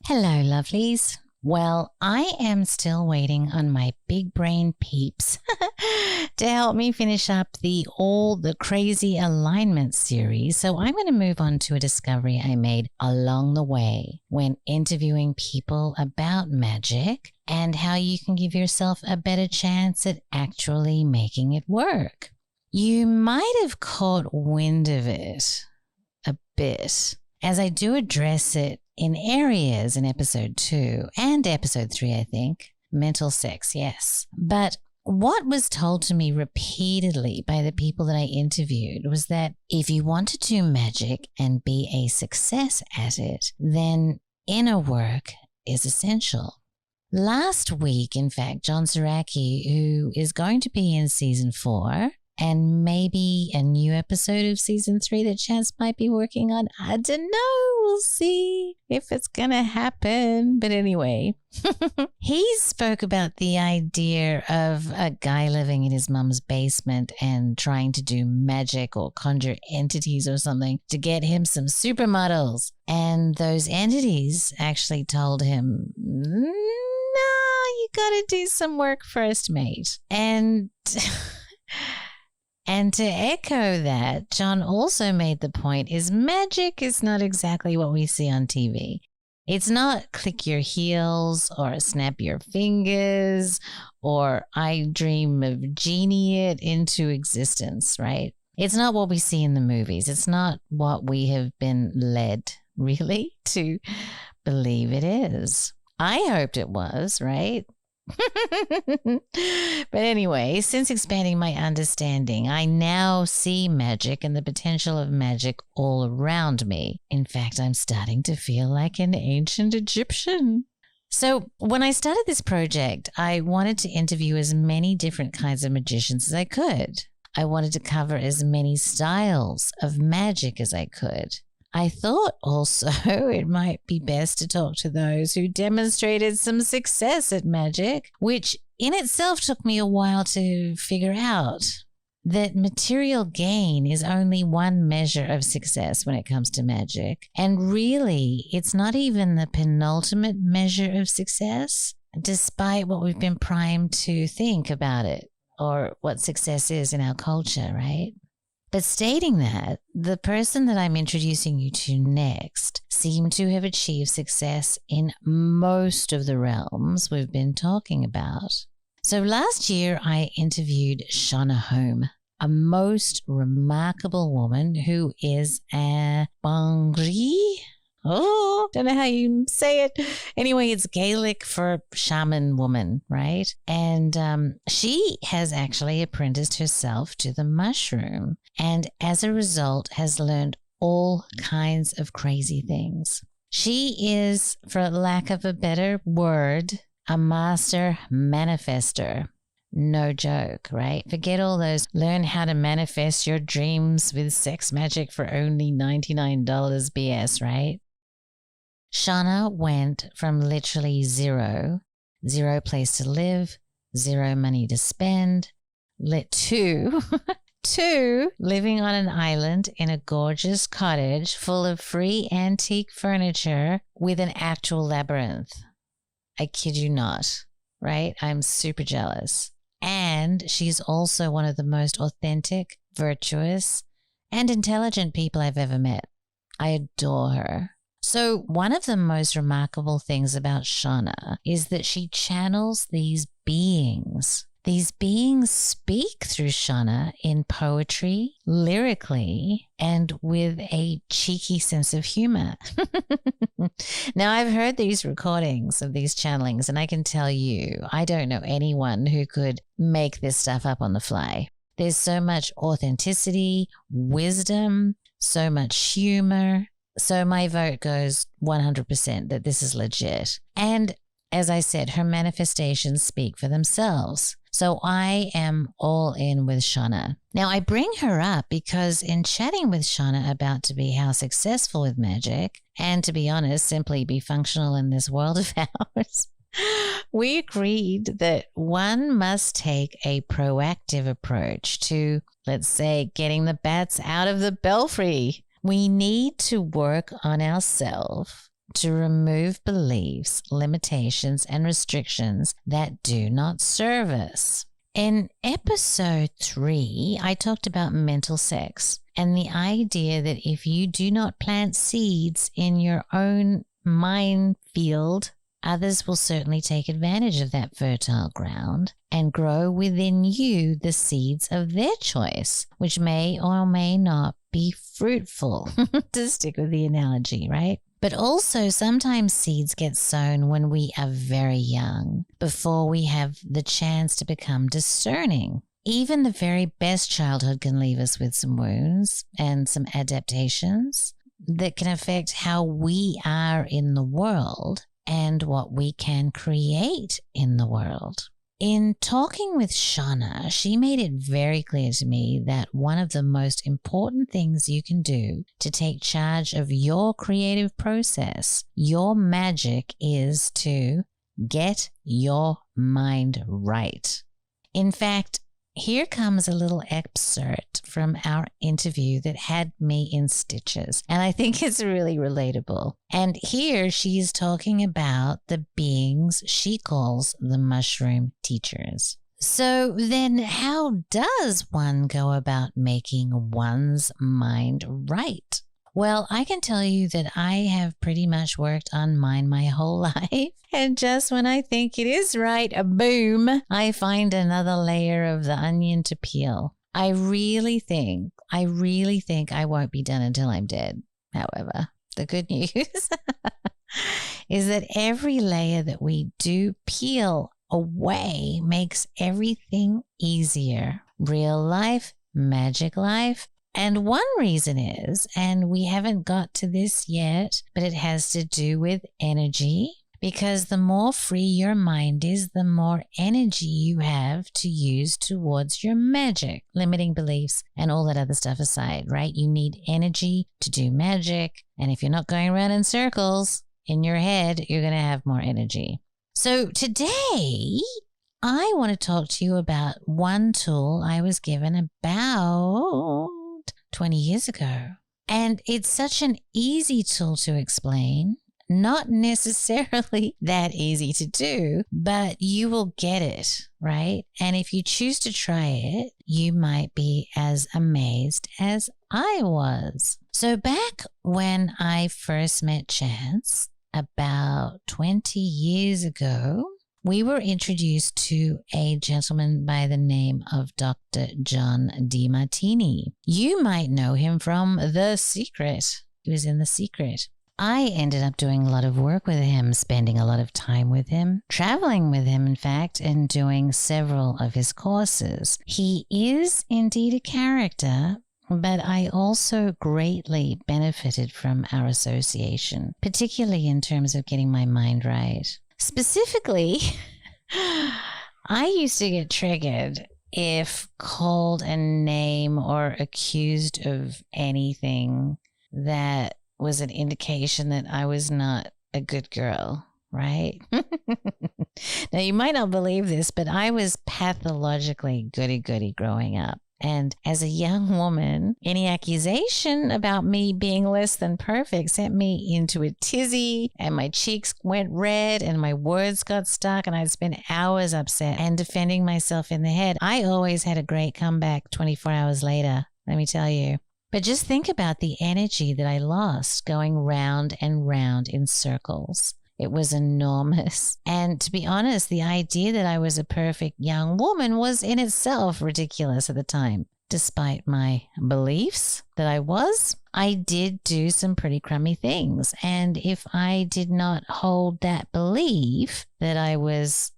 Hello, lovelies. Well, I am still waiting on my big brain peeps to help me finish up the crazy alignment series. So I'm going to move on to a discovery I made along the way when interviewing people about magic and how you can give yourself a better chance at actually making it work. You might have caught wind of it a bit, as I do address it in areas in episode 2 and episode 3, I think. Mental sex, yes. But what was told to me repeatedly by the people that I interviewed was that if you want to do magic and be a success at it, then inner work is essential. Last week, in fact, John Zaraki, who is going to be in season 4, and maybe a new episode of season 3 that Chance might be working on. I don't know. We'll see if it's going to happen. But anyway, he spoke about the idea of a guy living in his mum's basement and trying to do magic or conjure entities or something to get him some supermodels. And those entities actually told him, no, you got to do some work first, mate. And to echo that, John also made the point is magic is not exactly what we see on TV. It's not click your heels or snap your fingers or I dream of genie it into existence, right? It's not what we see in the movies. It's not what we have been led, really, to believe it is. I hoped it was, right? But anyway, since expanding my understanding, I now see magic and the potential of magic all around me. In fact, I'm starting to feel like an ancient Egyptian. So when I started this project, I wanted to interview as many different kinds of magicians as I could. I wanted to cover as many styles of magic as I could. I thought also it might be best to talk to those who demonstrated some success at magic, which in itself took me a while to figure out. That material gain is only one measure of success when it comes to magic. And really, it's not even the penultimate measure of success, despite what we've been primed to think about it or what success is in our culture, right? But stating that, the person that I'm introducing you to next seemed to have achieved success in most of the realms we've been talking about. So last year, I interviewed Shonagh Home, a most remarkable woman who is a Bangri. Oh, don't know how you say it. Anyway, it's Gaelic for shaman woman, right? And she has actually apprenticed herself to the mushroom and as a result has learned all kinds of crazy things. She is, for lack of a better word, a master manifester. No joke, right? Forget all those learn how to manifest your dreams with sex magic for only $99 BS, right? Shonagh went from literally zero place to live, zero money to spend, to living on an island in a gorgeous cottage full of free antique furniture with an actual labyrinth. I kid you not, right? I'm super jealous. And she's also one of the most authentic, virtuous, and intelligent people I've ever met. I adore her. So one of the most remarkable things about Shonagh is that she channels these beings. These beings speak through Shonagh in poetry, lyrically, and with a cheeky sense of humor. Now, I've heard these recordings of these channelings, and I can tell you, I don't know anyone who could make this stuff up on the fly. There's so much authenticity, wisdom, so much humor. So my vote goes 100% that this is legit. And as I said, her manifestations speak for themselves. So I am all in with Shonagh. Now, I bring her up because in chatting with Shonagh about to be how successful with magic, and to be honest, simply be functional in this world of ours, we agreed that one must take a proactive approach to, let's say, getting the bats out of the belfry. We need to work on ourselves to remove beliefs, limitations, and restrictions that do not serve us. In episode 3, I talked about mental sex and the idea that if you do not plant seeds in your own mind field, others will certainly take advantage of that fertile ground and grow within you the seeds of their choice, which may or may not be fruitful, to stick with the analogy, right? But also sometimes seeds get sown when we are very young, before we have the chance to become discerning. Even the very best childhood can leave us with some wounds and some adaptations that can affect how we are in the world and what we can create in the world. In talking with Shonagh, she made it very clear to me that one of the most important things you can do to take charge of your creative process, your magic, is to get your mind right. In fact, here comes a little excerpt from our interview that had me in stitches, and I think it's really relatable. And here she's talking about the beings she calls the mushroom teachers. So then how does one go about making one's mind right? Well, I can tell you that I have pretty much worked on mine my whole life. And just when I think it is right, boom, I find another layer of the onion to peel. I really think I won't be done until I'm dead. However, the good news is that every layer that we do peel away makes everything easier. Real life, magic life. And one reason is, and we haven't got to this yet, but it has to do with energy, because the more free your mind is, the more energy you have to use towards your magic, limiting beliefs and all that other stuff aside, right? You need energy to do magic. And if you're not going around in circles in your head, you're going to have more energy. So today, I want to talk to you about one tool I was given about 20 years ago. And it's such an easy tool to explain, not necessarily that easy to do, but you will get it, right? And if you choose to try it, you might be as amazed as I was. So back when I first met Chance, about 20 years ago, we were introduced to a gentleman by the name of Dr. John DeMartini. You might know him from The Secret. He was in The Secret. I ended up doing a lot of work with him, spending a lot of time with him, traveling with him, in fact, and doing several of his courses. He is indeed a character, but I also greatly benefited from our association, particularly in terms of getting my mind right. Specifically, I used to get triggered if called a name or accused of anything that was an indication that I was not a good girl, right? Now, you might not believe this, but I was pathologically goody-goody growing up. And as a young woman, any accusation about me being less than perfect sent me into a tizzy, and my cheeks went red and my words got stuck, and I'd spend hours upset and defending myself in the head. I always had a great comeback 24 hours later, let me tell you. But just think about the energy that I lost going round and round in circles. It was enormous. And to be honest, the idea that I was a perfect young woman was in itself ridiculous at the time. Despite my beliefs that I was, I did do some pretty crummy things. And if I did not hold that belief that I was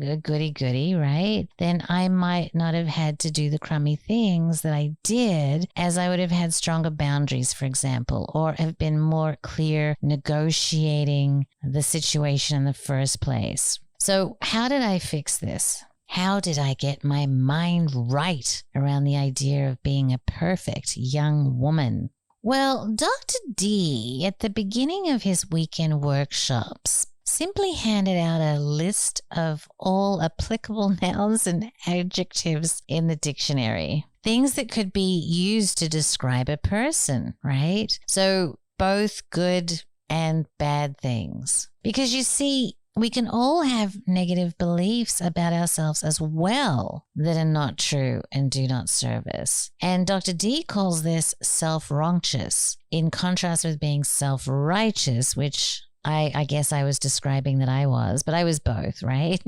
a goody-goody, right, then I might not have had to do the crummy things that I did, as I would have had stronger boundaries, for example, or have been more clear negotiating the situation in the first place. So how did I fix this? How did I get my mind right around the idea of being a perfect young woman? Well, Dr. D, at the beginning of his weekend workshops, simply handed out a list of all applicable nouns and adjectives in the dictionary. Things that could be used to describe a person, right? So both good and bad things. Because you see, we can all have negative beliefs about ourselves as well that are not true and do not serve us. And Dr. D calls this self-righteous, in contrast with being self-righteous, which I guess I was describing that I was, but I was both, right?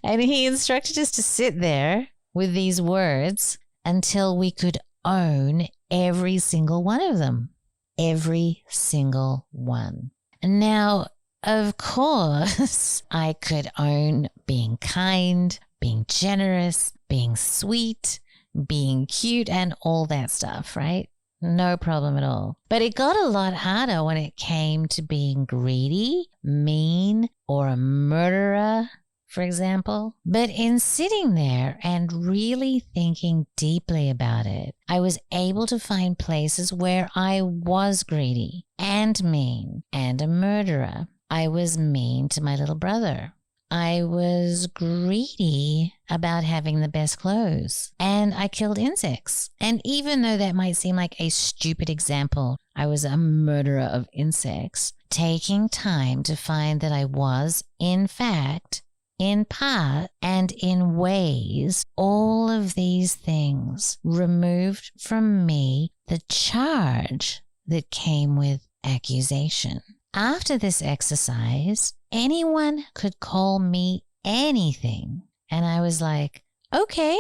And he instructed us to sit there with these words until we could own every single one of them. Every single one. Now, of course, I could own being kind, being generous, being sweet, being cute, and all that stuff, right? No problem at all. But it got a lot harder when it came to being greedy, mean, or a murderer, for example. But in sitting there and really thinking deeply about it, I was able to find places where I was greedy and mean and a murderer. I was mean to my little brother. I was greedy about having the best clothes, and I killed insects. And even though that might seem like a stupid example, I was a murderer of insects, taking time to find that I was, in fact, in part and in ways, all of these things removed from me the charge that came with accusation. After this exercise, anyone could call me anything. And I was like, okay,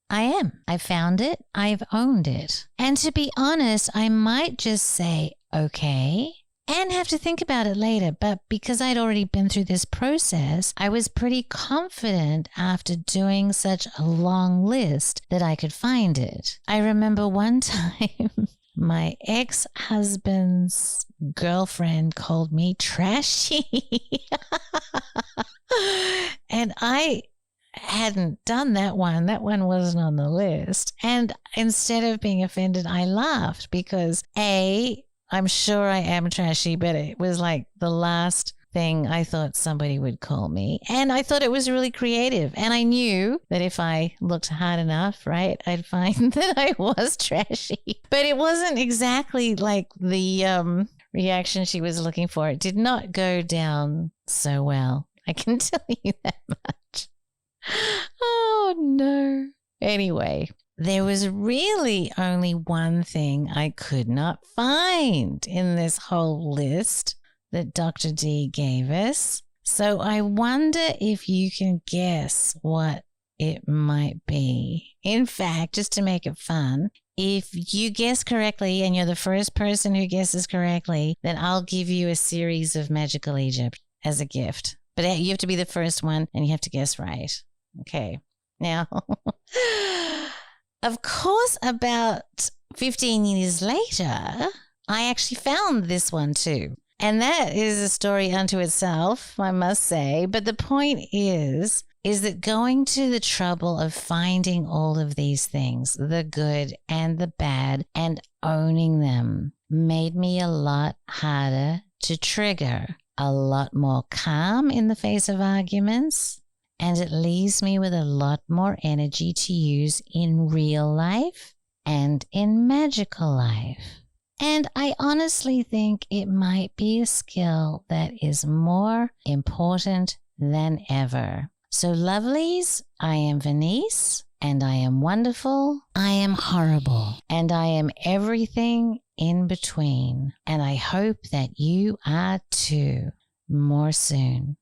I am. I found it. I've owned it. And to be honest, I might just say, okay, and have to think about it later. But because I'd already been through this process, I was pretty confident after doing such a long list that I could find it. I remember one time my ex-husband's girlfriend called me trashy. And I hadn't done that one. That one wasn't on the list. And instead of being offended, I laughed because I'm sure I am trashy, but it was like the last thing I thought somebody would call me. And I thought it was really creative. And I knew that if I looked hard enough, right, I'd find that I was trashy. But it wasn't exactly like the reaction she was looking for. It did not go down so well. I can tell you that much. Oh, no. Anyway, there was really only one thing I could not find in this whole list that Dr. D gave us. So I wonder if you can guess what it might be. In fact, just to make it fun, if you guess correctly and you're the first person who guesses correctly, then I'll give you a series of Magical Egypt as a gift. But you have to be the first one and you have to guess right. Okay. Now, of course, about 15 years later, I actually found this one too. And that is a story unto itself, I must say. But the point is that going to the trouble of finding all of these things, the good and the bad, and owning them, made me a lot harder to trigger, a lot more calm in the face of arguments, and it leaves me with a lot more energy to use in real life and in magical life. And I honestly think it might be a skill that is more important than ever. So lovelies, I am Vanese, and I am wonderful, I am horrible, and I am everything in between. And I hope that you are too. More soon.